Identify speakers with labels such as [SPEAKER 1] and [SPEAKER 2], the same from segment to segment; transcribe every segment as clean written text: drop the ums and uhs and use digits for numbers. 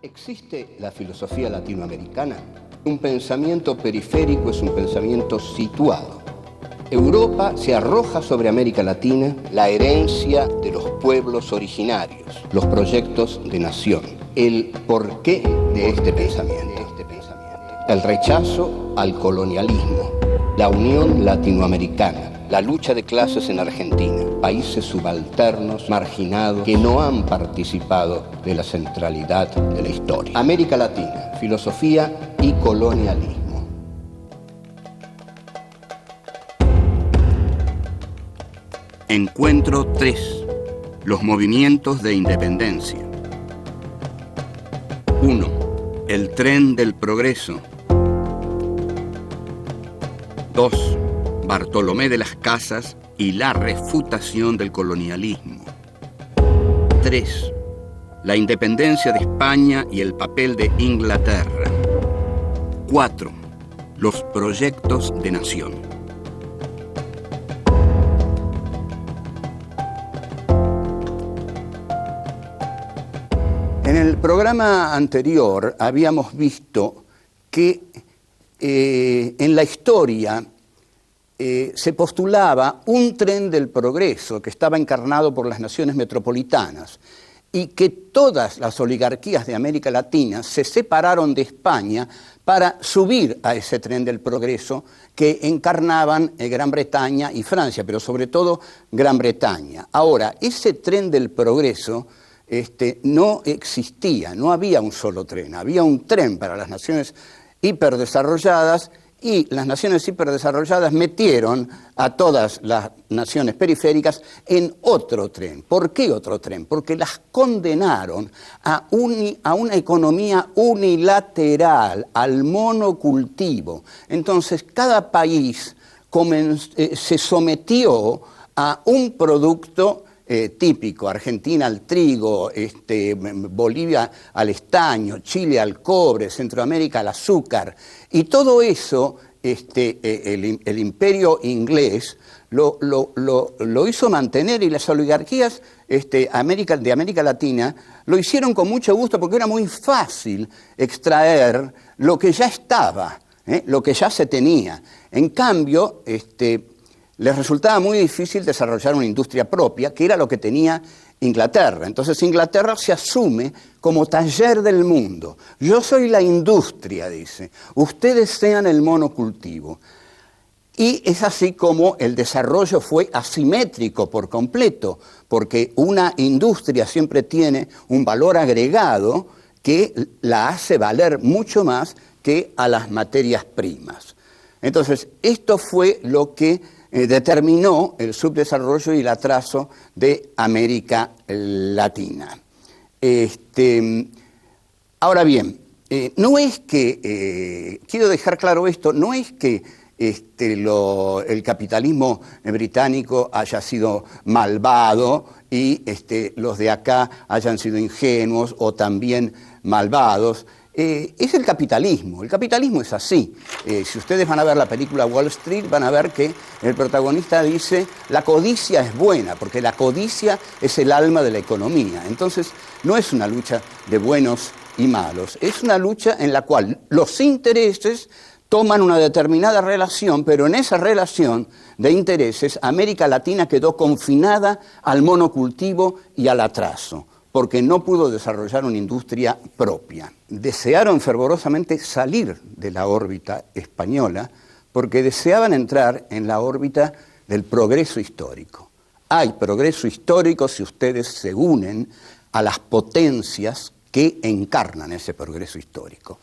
[SPEAKER 1] ¿Existe la filosofía latinoamericana? Un pensamiento periférico es un pensamiento situado. Europa se arroja sobre América Latina la herencia de los pueblos originarios, los proyectos de nación, el porqué de este pensamiento, el rechazo al colonialismo, la unión latinoamericana, la lucha de clases en Argentina, países subalternos, marginados, que no han participado de la centralidad de la historia. América Latina, filosofía y colonialismo. Encuentro 3. Los movimientos de independencia. 1. El tren del progreso. 2. Bartolomé de las Casas y la refutación del colonialismo. 3. La independencia de España y el papel de Inglaterra. 4. Los proyectos de nación. En el programa anterior habíamos visto que en la historia se postulaba un tren del progreso que estaba encarnado por las naciones metropolitanas y que todas las oligarquías de América Latina se separaron de España para subir a ese tren del progreso que encarnaban Gran Bretaña y Francia, pero sobre todo Gran Bretaña. Ahora, ese tren del progreso no existía, no había un solo tren, había un tren para las naciones hiperdesarrolladas y las naciones hiperdesarrolladas metieron a todas las naciones periféricas en otro tren. ¿Por qué otro tren? Porque las condenaron a una economía unilateral, al monocultivo. Entonces, cada país se sometió a un producto típico, Argentina al trigo, Bolivia al estaño, Chile al cobre, Centroamérica al azúcar, y todo eso el imperio inglés lo hizo mantener, y las oligarquías de América Latina lo hicieron con mucho gusto porque era muy fácil extraer lo que ya estaba, lo que ya se tenía. En cambio, les resultaba muy difícil desarrollar una industria propia, que era lo que tenía Inglaterra. Entonces Inglaterra se asume como taller del mundo. Yo soy la industria, dice. Ustedes sean el monocultivo. Y es así como el desarrollo fue asimétrico por completo, porque una industria siempre tiene un valor agregado que la hace valer mucho más que a las materias primas. Entonces, esto fue lo que determinó el subdesarrollo y el atraso de América Latina. Ahora bien, no es que, quiero dejar claro esto, no es que el capitalismo británico haya sido malvado y los de acá hayan sido ingenuos o también malvados. Es el capitalismo es así. Si ustedes van a ver la película Wall Street, van a ver que el protagonista dice, la codicia es buena, porque la codicia es el alma de la economía. Entonces, no es una lucha de buenos y malos, es una lucha en la cual los intereses toman una determinada relación, pero en esa relación de intereses, América Latina quedó confinada al monocultivo y al atraso, porque no pudo desarrollar una industria propia. Desearon fervorosamente salir de la órbita española porque deseaban entrar en la órbita del progreso histórico. Hay progreso histórico si ustedes se unen a las potencias que encarnan ese progreso histórico.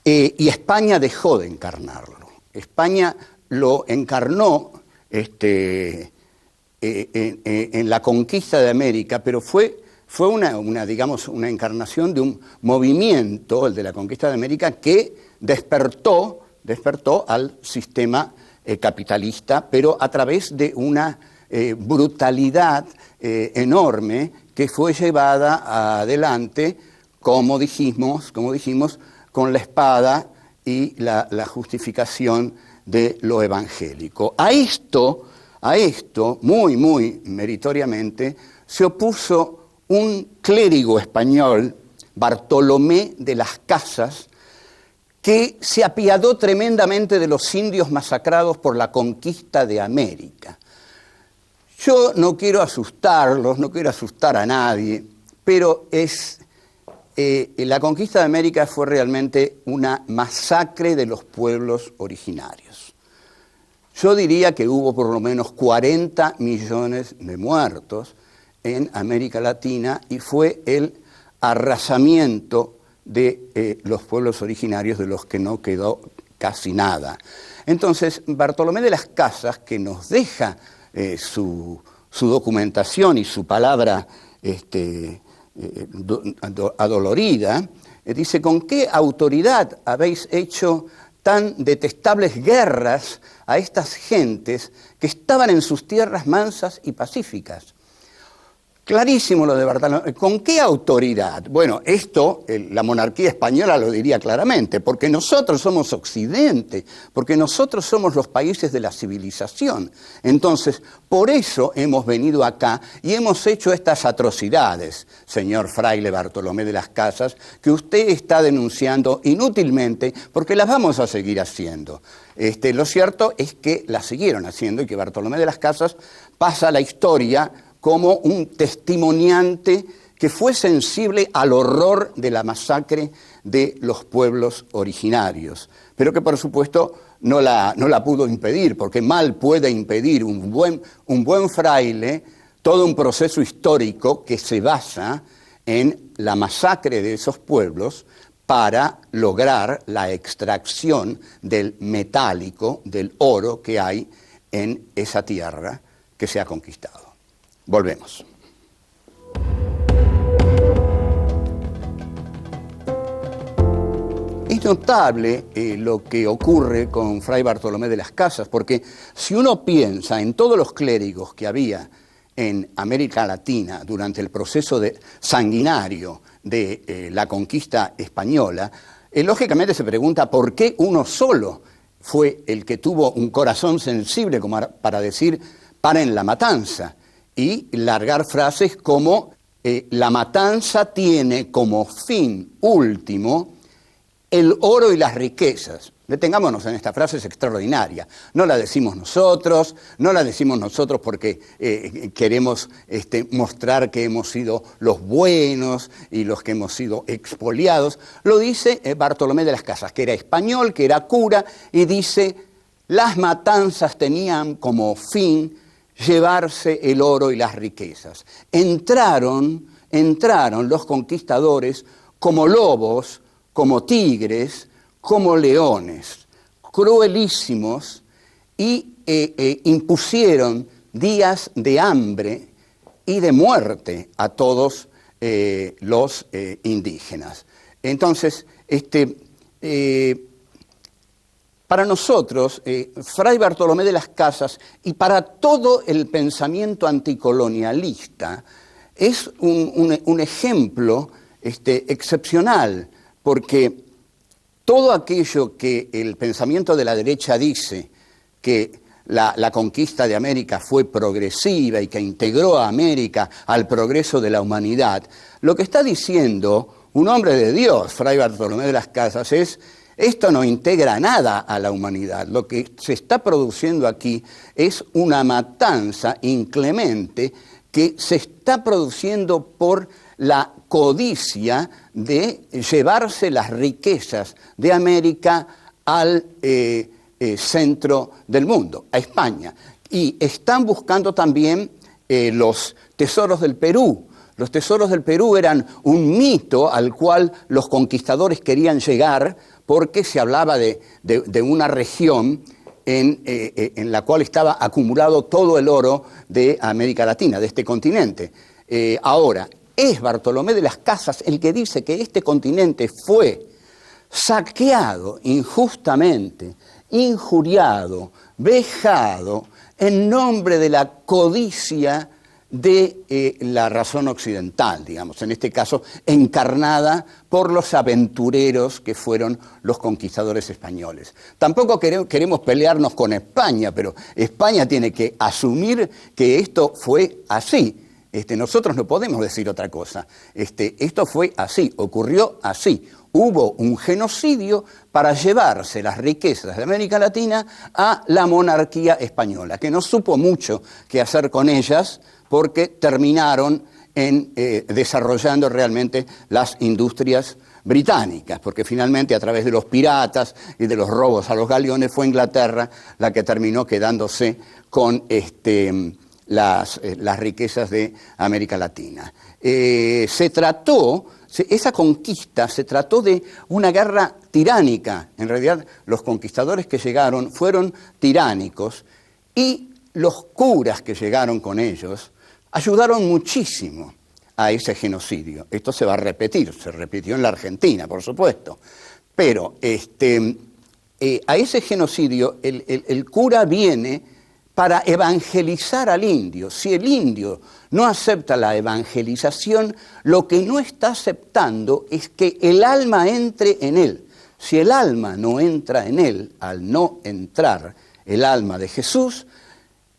[SPEAKER 1] Y España dejó de encarnarlo. España lo encarnó en la conquista de América, pero fue una encarnación de un movimiento, el de la conquista de América, que despertó al sistema capitalista, pero a través de una brutalidad enorme que fue llevada adelante, como dijimos, con la espada y la justificación de lo evangélico. A esto, muy, muy meritoriamente, se opuso un clérigo español Bartolomé de las Casas, que se apiadó tremendamente de los indios masacrados por la conquista de América. Yo no quiero asustarlos, no quiero asustar a nadie, pero la conquista de América fue realmente una masacre de los pueblos originarios. Yo diría que hubo por lo menos 40 millones de muertos en América Latina y fue el arrasamiento de los pueblos originarios, de los que no quedó casi nada. Entonces, Bartolomé de las Casas, que nos deja su documentación y su palabra adolorida, dice: ¿con qué autoridad habéis hecho tan detestables guerras a estas gentes que estaban en sus tierras mansas y pacíficas? Clarísimo lo de Bartolomé. ¿Con qué autoridad? Bueno, esto la monarquía española lo diría claramente, porque nosotros somos Occidente, porque nosotros somos los países de la civilización. Entonces, por eso hemos venido acá y hemos hecho estas atrocidades, señor fraile Bartolomé de las Casas, que usted está denunciando inútilmente, porque las vamos a seguir haciendo. Lo cierto es que las siguieron haciendo y que Bartolomé de las Casas pasa a la historia como un testimoniante que fue sensible al horror de la masacre de los pueblos originarios, pero que por supuesto no la pudo impedir, porque mal puede impedir un buen fraile todo un proceso histórico que se basa en la masacre de esos pueblos para lograr la extracción del metálico, del oro que hay en esa tierra que se ha conquistado. Volvemos. Es notable lo que ocurre con Fray Bartolomé de las Casas, porque si uno piensa en todos los clérigos que había en América Latina durante el proceso sanguinario de la conquista española, lógicamente se pregunta por qué uno solo fue el que tuvo un corazón sensible como para decir: paren la matanza, y largar frases como la matanza tiene como fin último el oro y las riquezas. Detengámonos en esta frase, es extraordinaria. No la decimos nosotros porque queremos mostrar que hemos sido los buenos y los que hemos sido expoliados. Lo dice Bartolomé de las Casas, que era español, que era cura, y dice: las matanzas tenían como fin llevarse el oro y las riquezas. Entraron los conquistadores como lobos, como tigres, como leones, cruelísimos, y impusieron días de hambre y de muerte a todos los indígenas. Entonces, para nosotros, Fray Bartolomé de las Casas, y para todo el pensamiento anticolonialista, es un ejemplo excepcional, porque todo aquello que el pensamiento de la derecha dice, que la conquista de América fue progresiva y que integró a América al progreso de la humanidad, lo que está diciendo un hombre de Dios, Fray Bartolomé de las Casas, es: esto no integra nada a la humanidad. Lo que se está produciendo aquí es una matanza inclemente que se está produciendo por la codicia de llevarse las riquezas de América al centro del mundo, a España. Y están buscando también los tesoros del Perú. Los tesoros del Perú eran un mito al cual los conquistadores querían llegar, porque se hablaba de una región en la cual estaba acumulado todo el oro de América Latina, de este continente. Ahora, es Bartolomé de las Casas el que dice que este continente fue saqueado injustamente, injuriado, vejado, en nombre de la codicia de la razón occidental, digamos, en este caso encarnada por los aventureros que fueron los conquistadores españoles. Tampoco queremos pelearnos con España, pero España tiene que asumir que esto fue así. Nosotros no podemos decir otra cosa. Esto fue así, ocurrió así. Hubo un genocidio para llevarse las riquezas de América Latina a la monarquía española, que no supo mucho qué hacer con ellas porque terminaron desarrollando realmente las industrias británicas, porque finalmente a través de los piratas y de los robos a los galeones fue Inglaterra la que terminó quedándose con las riquezas de América Latina. Esa conquista se trató de una guerra tiránica. En realidad, los conquistadores que llegaron fueron tiránicos y los curas que llegaron con ellos ayudaron muchísimo a ese genocidio. Esto se va a repetir, se repitió en la Argentina, por supuesto. Pero a ese genocidio el cura viene para evangelizar al indio. Si el indio no acepta la evangelización, lo que no está aceptando es que el alma entre en él. Si el alma no entra en él, al no entrar el alma de Jesús,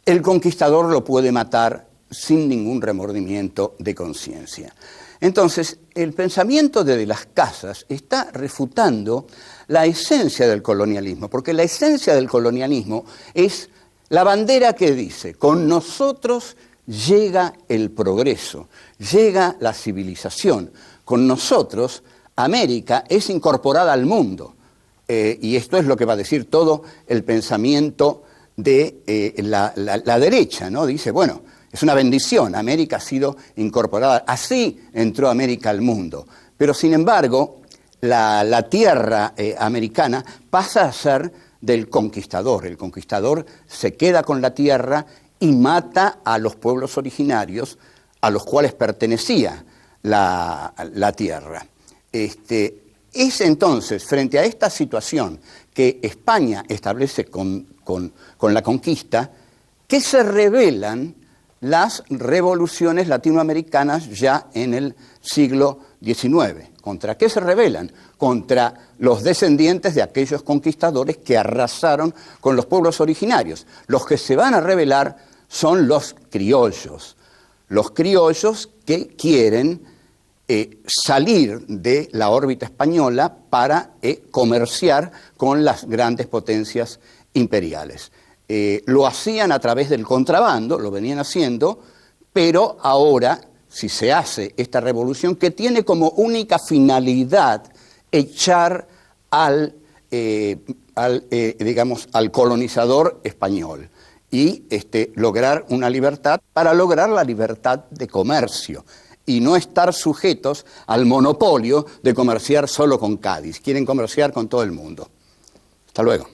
[SPEAKER 1] el conquistador lo puede matar sin ningún remordimiento de conciencia. Entonces, el pensamiento de las Casas está refutando la esencia del colonialismo, porque la esencia del colonialismo es la bandera que dice: con nosotros llega el progreso, llega la civilización, con nosotros América es incorporada al mundo. Y esto es lo que va a decir todo el pensamiento de la derecha, ¿no? Dice, bueno, es una bendición, América ha sido incorporada, así entró América al mundo. Pero sin embargo, la tierra americana pasa a ser del conquistador. El conquistador se queda con la tierra y mata a los pueblos originarios a los cuales pertenecía la tierra. Es entonces, frente a esta situación que España establece con la conquista, que se revelan las revoluciones latinoamericanas ya en el siglo XIX. ¿Contra qué se rebelan? Contra los descendientes de aquellos conquistadores que arrasaron con los pueblos originarios. Los que se van a rebelar son los criollos que quieren salir de la órbita española para comerciar con las grandes potencias imperiales. Lo hacían a través del contrabando, lo venían haciendo, pero ahora, si se hace esta revolución que tiene como única finalidad echar al colonizador español y lograr una libertad para lograr la libertad de comercio y no estar sujetos al monopolio de comerciar solo con Cádiz. Quieren comerciar con todo el mundo. Hasta luego.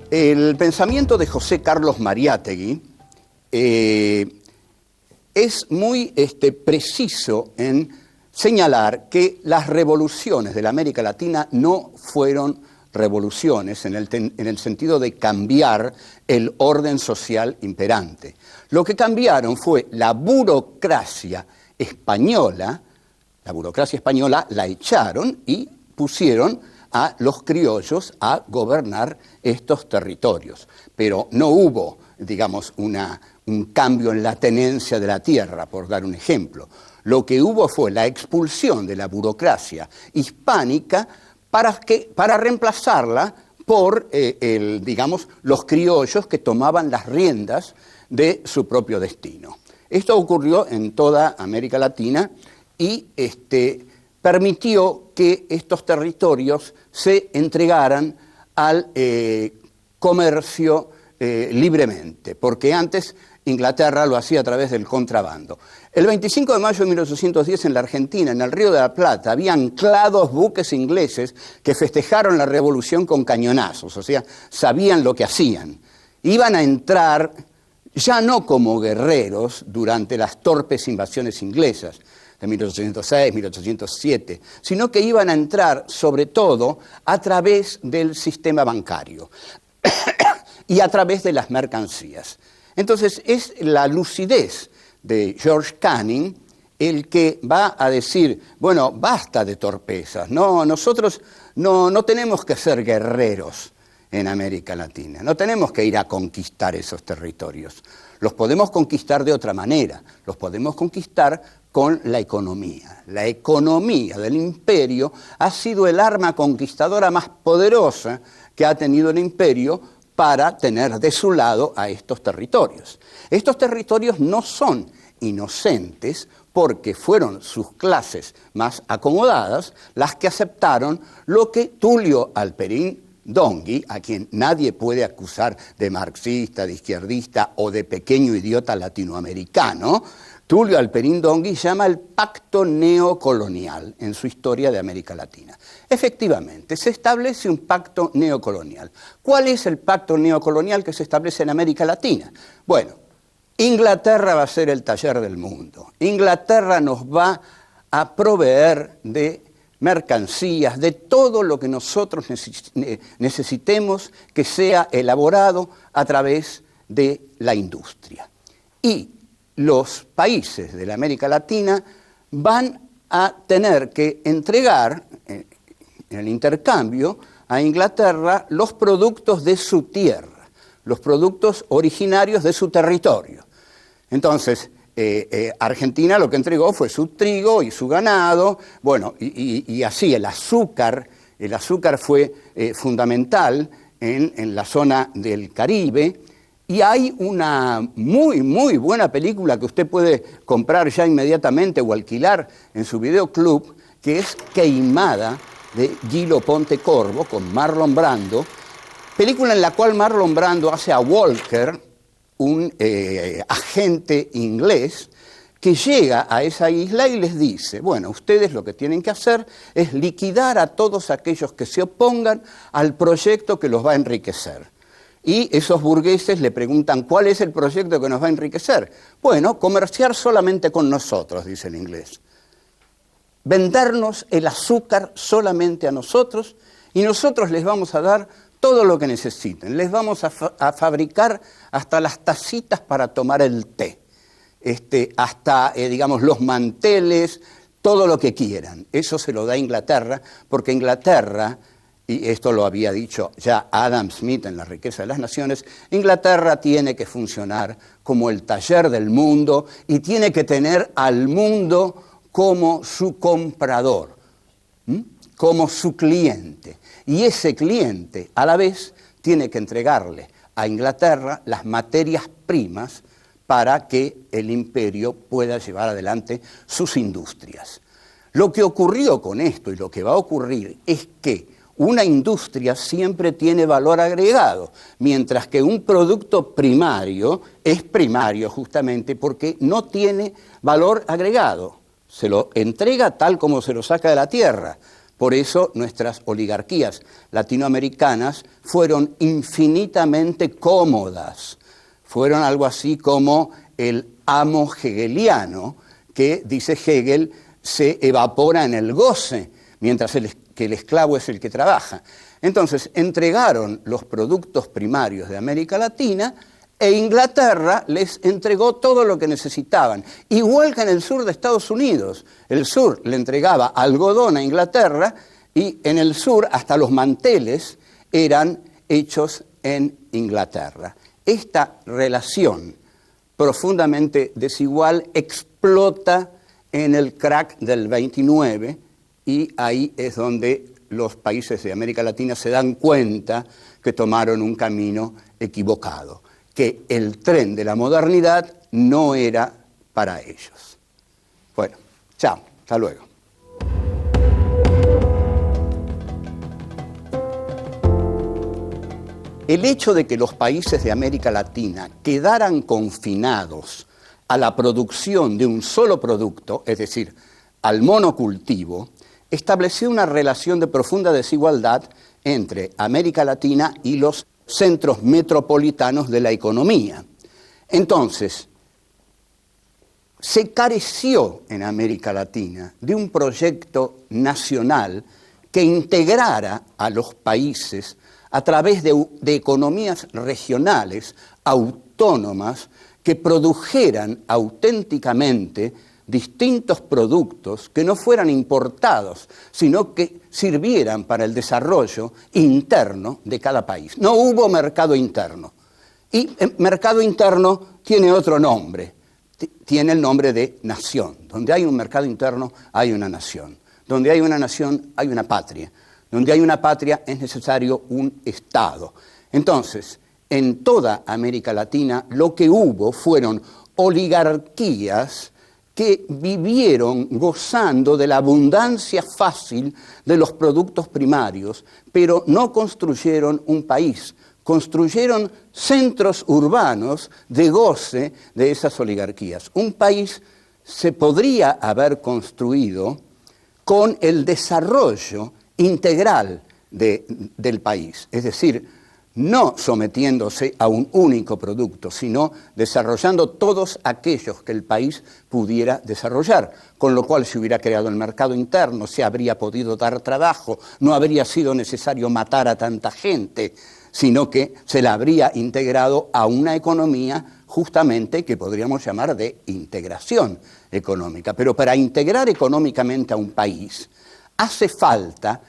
[SPEAKER 1] El pensamiento de José Carlos Mariátegui es muy preciso en señalar que las revoluciones de la América Latina no fueron revoluciones en el sentido de cambiar el orden social imperante. Lo que cambiaron fue la burocracia española la echaron y pusieron a los criollos a gobernar estos territorios. Pero no hubo, digamos, un cambio en la tenencia de la tierra, por dar un ejemplo. Lo que hubo fue la expulsión de la burocracia hispánica para reemplazarla por, los criollos que tomaban las riendas de su propio destino. Esto ocurrió en toda América Latina y permitió que estos territorios se entregaran al comercio libremente, porque antes Inglaterra lo hacía a través del contrabando. El 25 de mayo de 1810 en la Argentina, en el Río de la Plata, había anclados buques ingleses que festejaron la revolución con cañonazos, o sea, sabían lo que hacían. Iban a entrar ya no como guerreros durante las torpes invasiones inglesas de 1806, 1807, sino que iban a entrar sobre todo a través del sistema bancario y a través de las mercancías. Entonces es la lucidez de George Canning el que va a decir, bueno, basta de torpezas, no, nosotros no tenemos que ser guerreros. en América Latina. No tenemos que ir a conquistar esos territorios. Los podemos conquistar de otra manera. Los podemos conquistar con la economía. La economía del imperio ha sido el arma conquistadora más poderosa que ha tenido el imperio para tener de su lado a estos territorios. Estos territorios no son inocentes porque fueron sus clases más acomodadas las que aceptaron lo que Tulio Alperín Dongui, a quien nadie puede acusar de marxista, de izquierdista o de pequeño idiota latinoamericano, Tulio Alperín Dongui llama el pacto neocolonial en su historia de América Latina. Efectivamente, se establece un pacto neocolonial. ¿Cuál es el pacto neocolonial que se establece en América Latina? Bueno, Inglaterra va a ser el taller del mundo. Inglaterra nos va a proveer de mercancías, de todo lo que nosotros necesitemos que sea elaborado a través de la industria. Y los países de la América Latina van a tener que entregar en el intercambio a Inglaterra los productos de su tierra, los productos originarios de su territorio. Entonces, Argentina lo que entregó fue su trigo y su ganado, bueno, y así el azúcar fue fundamental en la zona del Caribe, y hay una muy, muy buena película que usted puede comprar ya inmediatamente o alquilar en su videoclub, que es Queimada, de Gilo Pontecorvo, con Marlon Brando, película en la cual Marlon Brando hace a Walker, un agente inglés, que llega a esa isla y les dice, bueno, ustedes lo que tienen que hacer es liquidar a todos aquellos que se opongan al proyecto que los va a enriquecer. Y esos burgueses le preguntan, ¿cuál es el proyecto que nos va a enriquecer? Bueno, comerciar solamente con nosotros, dice el inglés. Vendernos el azúcar solamente a nosotros y nosotros les vamos a dar todo lo que necesiten. Les vamos a fabricar hasta las tacitas para tomar el té, hasta, digamos, los manteles, todo lo que quieran. Eso se lo da Inglaterra, porque Inglaterra, y esto lo había dicho ya Adam Smith en La riqueza de las naciones, Inglaterra tiene que funcionar como el taller del mundo y tiene que tener al mundo como su comprador, como su cliente. Y ese cliente, a la vez, tiene que entregarle a Inglaterra las materias primas para que el imperio pueda llevar adelante sus industrias. Lo que ocurrió con esto y lo que va a ocurrir es que una industria siempre tiene valor agregado, mientras que un producto primario es primario justamente porque no tiene valor agregado. Se lo entrega tal como se lo saca de la tierra. Por eso nuestras oligarquías latinoamericanas fueron infinitamente cómodas. Fueron algo así como el amo hegeliano, que, dice Hegel, se evapora en el goce, mientras que el esclavo es el que trabaja. Entonces, entregaron los productos primarios de América Latina e Inglaterra les entregó todo lo que necesitaban. Igual que en el sur de Estados Unidos. El sur le entregaba algodón a Inglaterra y en el sur hasta los manteles eran hechos en Inglaterra. Esta relación profundamente desigual explota en el crack del 29 y ahí es donde los países de América Latina se dan cuenta que tomaron un camino equivocado, que el tren de la modernidad no era para ellos. Bueno, chao, hasta luego. El hecho de que los países de América Latina quedaran confinados a la producción de un solo producto, es decir, al monocultivo, estableció una relación de profunda desigualdad entre América Latina y los centros metropolitanos de la economía. Entonces, se careció en América Latina de un proyecto nacional que integrara a los países a través de economías regionales autónomas que produjeran auténticamente distintos productos que no fueran importados, sino que sirvieran para el desarrollo interno de cada país. No hubo mercado interno. Y el mercado interno tiene otro nombre, tiene el nombre de nación. Donde hay un mercado interno, hay una nación. Donde hay una nación, hay una patria. Donde hay una patria, es necesario un Estado. Entonces, en toda América Latina, lo que hubo fueron oligarquías que vivieron gozando de la abundancia fácil de los productos primarios, pero no construyeron un país, construyeron centros urbanos de goce de esas oligarquías. Un país se podría haber construido con el desarrollo integral del país, es decir, no sometiéndose a un único producto, sino desarrollando todos aquellos que el país pudiera desarrollar, con lo cual se hubiera creado el mercado interno, se habría podido dar trabajo, no habría sido necesario matar a tanta gente, sino que se la habría integrado a una economía justamente que podríamos llamar de integración económica. Pero para integrar económicamente a un país hace falta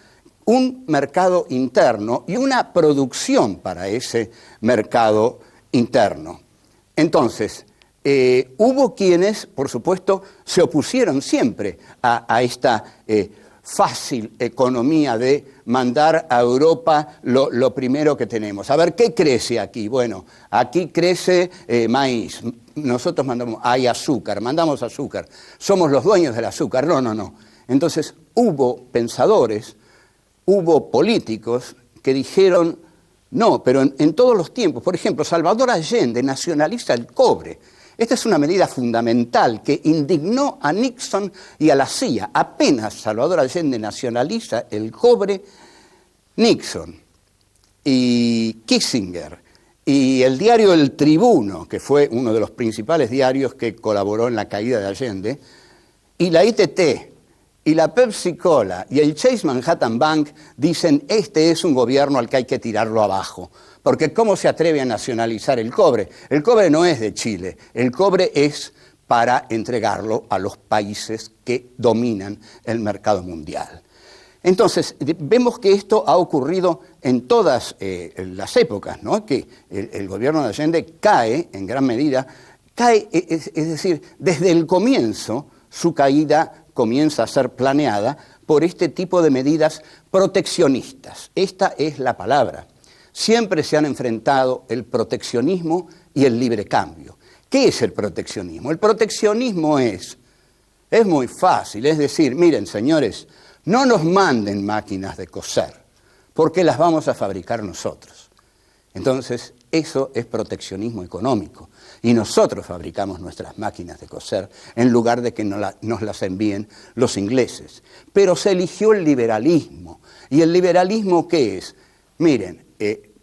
[SPEAKER 1] un mercado interno y una producción para ese mercado interno. Entonces, hubo quienes, por supuesto, se opusieron siempre a esta fácil economía de mandar a Europa lo primero que tenemos. A ver, ¿qué crece aquí? Bueno, aquí crece maíz. Nosotros hay azúcar, mandamos azúcar. Somos los dueños del azúcar. No. Entonces, hubo pensadores, hubo políticos que dijeron, no, pero en todos los tiempos. Por ejemplo, Salvador Allende nacionaliza el cobre. Esta es una medida fundamental que indignó a Nixon y a la CIA. Apenas Salvador Allende nacionaliza el cobre, Nixon y Kissinger y el diario El Tribuno, que fue uno de los principales diarios que colaboró en la caída de Allende, y la ITT, y la Pepsi Cola y el Chase Manhattan Bank dicen, este es un gobierno al que hay que tirarlo abajo. Porque ¿cómo se atreve a nacionalizar el cobre? El cobre no es de Chile, el cobre es para entregarlo a los países que dominan el mercado mundial. Entonces, vemos que esto ha ocurrido en todas las épocas, ¿no? Que el gobierno de Allende cae, en gran medida, es decir, desde el comienzo su caída comienza a ser planeada por este tipo de medidas proteccionistas. Esta es la palabra. Siempre se han enfrentado el proteccionismo y el libre cambio. ¿Qué es el proteccionismo? El proteccionismo es muy fácil, es decir, miren señores, no nos manden máquinas de coser, porque las vamos a fabricar nosotros. Entonces, eso es proteccionismo económico. Y nosotros fabricamos nuestras máquinas de coser en lugar de que nos las envíen los ingleses. Pero se eligió el liberalismo. ¿Y el liberalismo qué es? Miren,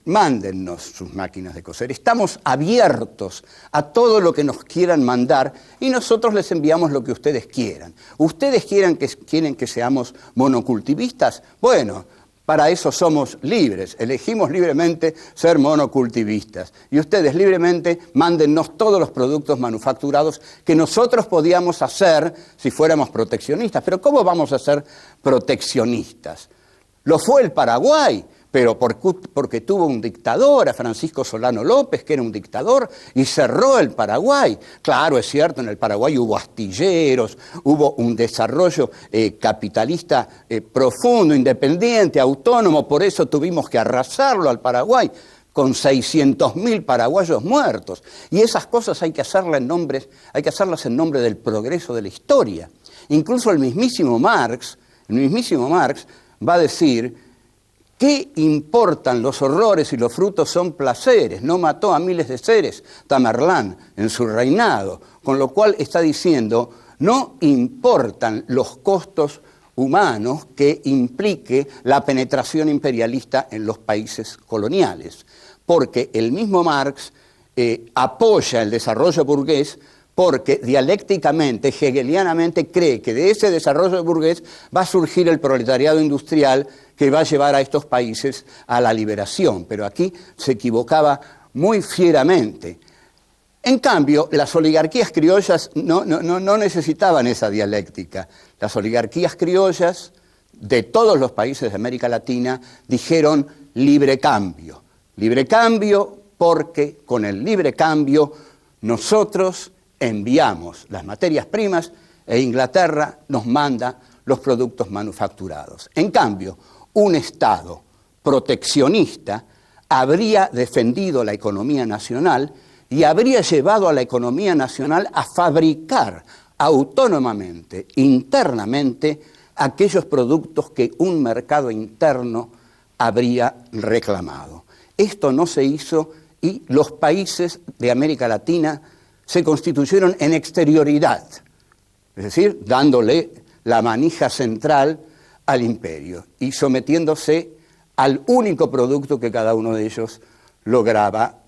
[SPEAKER 1] mándennos sus máquinas de coser. Estamos abiertos a todo lo que nos quieran mandar y nosotros les enviamos lo que ustedes quieran. ¿Ustedes quieren que seamos monocultivistas? Bueno, para eso somos libres, elegimos libremente ser monocultivistas. Y ustedes libremente mándennos todos los productos manufacturados que nosotros podíamos hacer si fuéramos proteccionistas. Pero ¿cómo vamos a ser proteccionistas? Lo fue el Paraguay, pero porque tuvo un dictador, a Francisco Solano López, que era un dictador, y cerró el Paraguay. Claro, es cierto, en el Paraguay hubo astilleros, hubo un desarrollo capitalista profundo, independiente, autónomo, por eso tuvimos que arrasarlo al Paraguay, con 600.000 paraguayos muertos. Y esas cosas hay que hacerlas en nombre del progreso de la historia. Incluso el mismísimo Marx va a decir, ¿qué importan los horrores si los frutos son placeres? No mató a miles de seres Tamerlán en su reinado, con lo cual está diciendo, no importan los costos humanos que implique la penetración imperialista en los países coloniales, porque el mismo Marx apoya el desarrollo burgués porque dialécticamente, hegelianamente, cree que de ese desarrollo burgués va a surgir el proletariado industrial que va a llevar a estos países a la liberación. Pero aquí se equivocaba muy fieramente. En cambio, las oligarquías criollas no necesitaban esa dialéctica. Las oligarquías criollas de todos los países de América Latina dijeron libre cambio. Libre cambio porque con el libre cambio nosotros enviamos las materias primas e Inglaterra nos manda los productos manufacturados. En cambio, un Estado proteccionista habría defendido la economía nacional y habría llevado a la economía nacional a fabricar autónomamente, internamente, aquellos productos que un mercado interno habría reclamado. Esto no se hizo y los países de América Latina se constituyeron en exterioridad, es decir, dándole la manija central al imperio y sometiéndose al único producto que cada uno de ellos lograba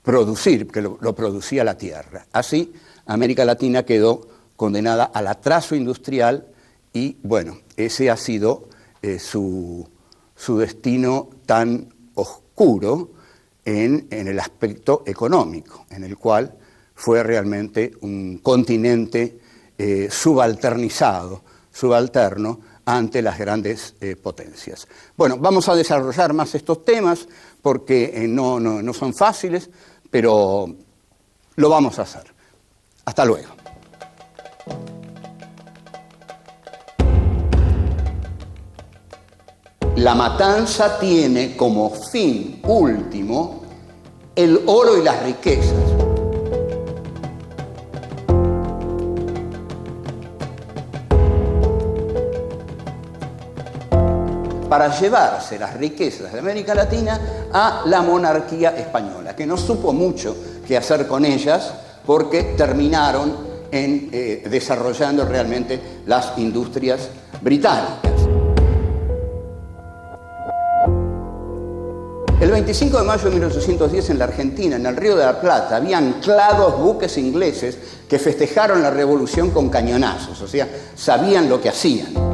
[SPEAKER 1] producir, que lo producía la tierra. Así, América Latina quedó condenada al atraso industrial y, bueno, ese ha sido su destino tan oscuro en el aspecto económico, en el cual fue realmente un continente subalterno ante las grandes potencias. Bueno, vamos a desarrollar más estos temas porque no son fáciles, pero lo vamos a hacer. Hasta luego. La matanza tiene como fin último el oro y las riquezas. Para llevarse las riquezas de América Latina a la monarquía española, que no supo mucho qué hacer con ellas porque terminaron desarrollando realmente las industrias británicas. El 25 de mayo de 1810 en la Argentina, en el Río de la Plata, había anclados buques ingleses que festejaron la revolución con cañonazos, o sea, sabían lo que hacían.